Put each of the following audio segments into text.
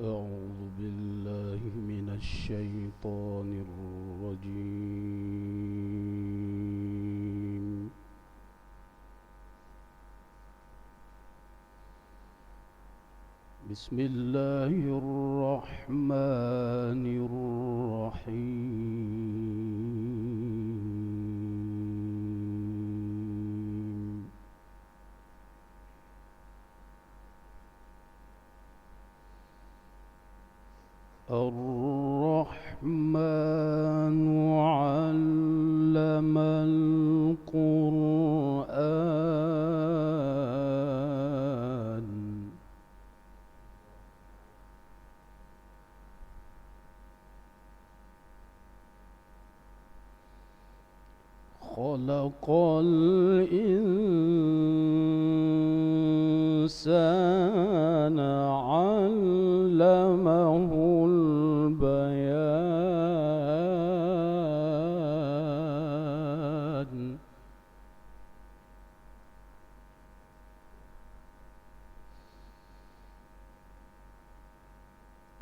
أعوذ بالله من الشيطان الرجيم. بسم الله الرحمن الرحيم. الرحمن علم القرآن. خلق الإنسان علمه البيان.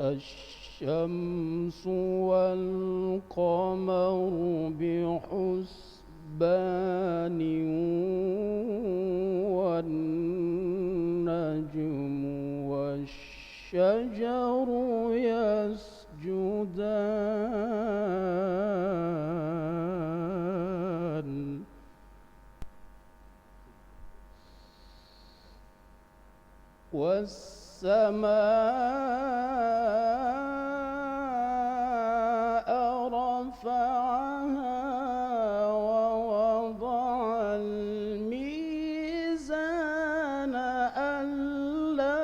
الشمس والقمر بحسبان والنجم والشجر يسجدان. والسماء رفعها ووضع الميزان ألا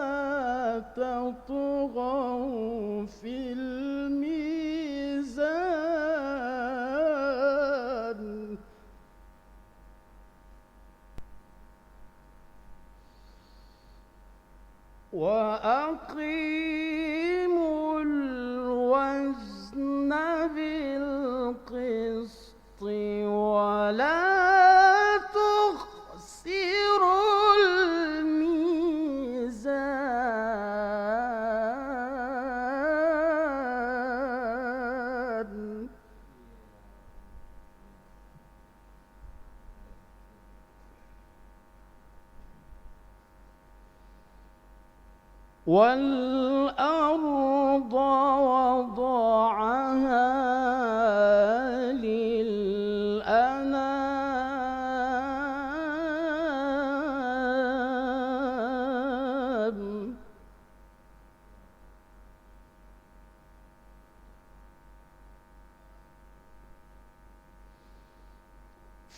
تطغوا في الميزان. وأقيموا الوزن بالقسط ولا تخسروا الميزان. والأرض وضعها للأنام.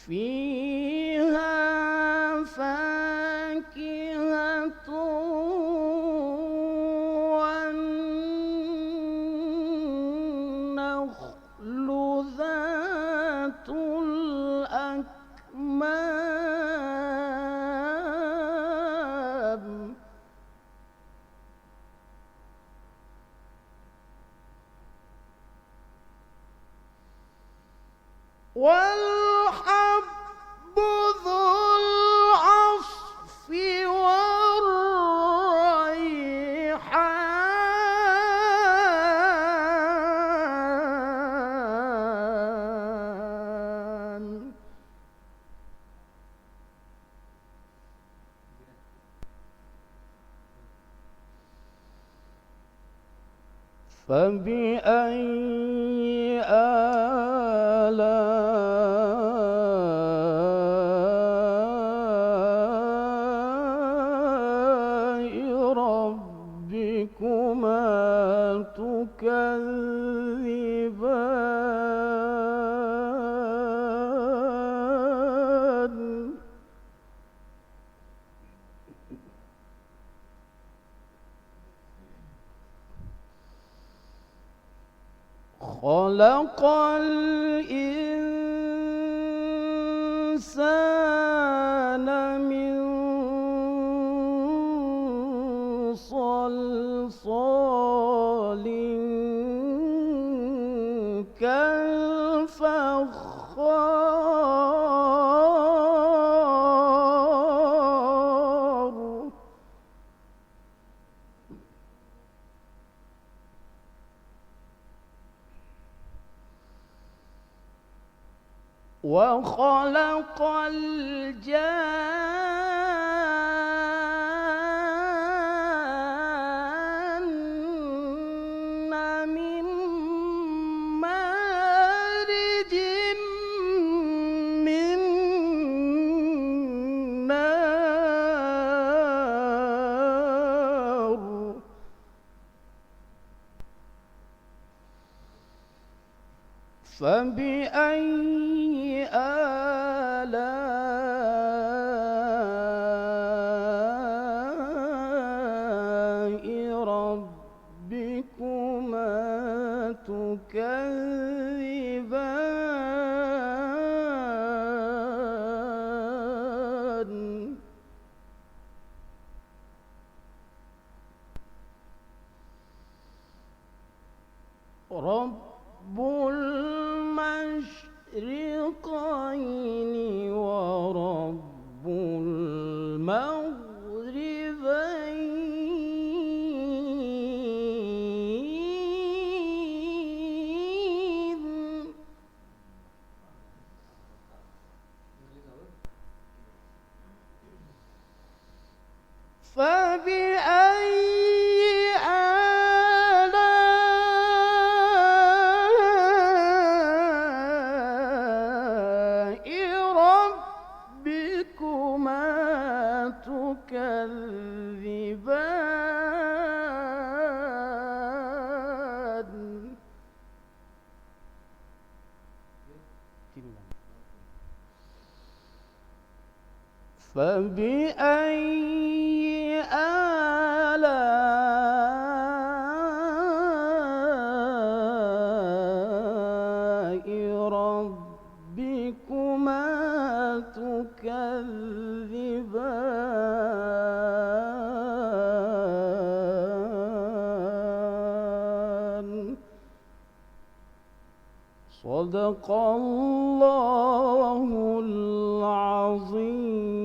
فيها فاكهة والنخل ذات الأكمام. والحب ذو العصف والريحان. فبأي آلاء ربكما تكذبان. خلق الإنسان من صلصال كالفخار. وخلق الجان من مارج من نار فبأي آلاء ربكما تكذبان رب المشرقين ورب المغربين فبأي آلاء ربكما تكذبان فبأي آلاء ربكما تكذبان صدق الله العظيم.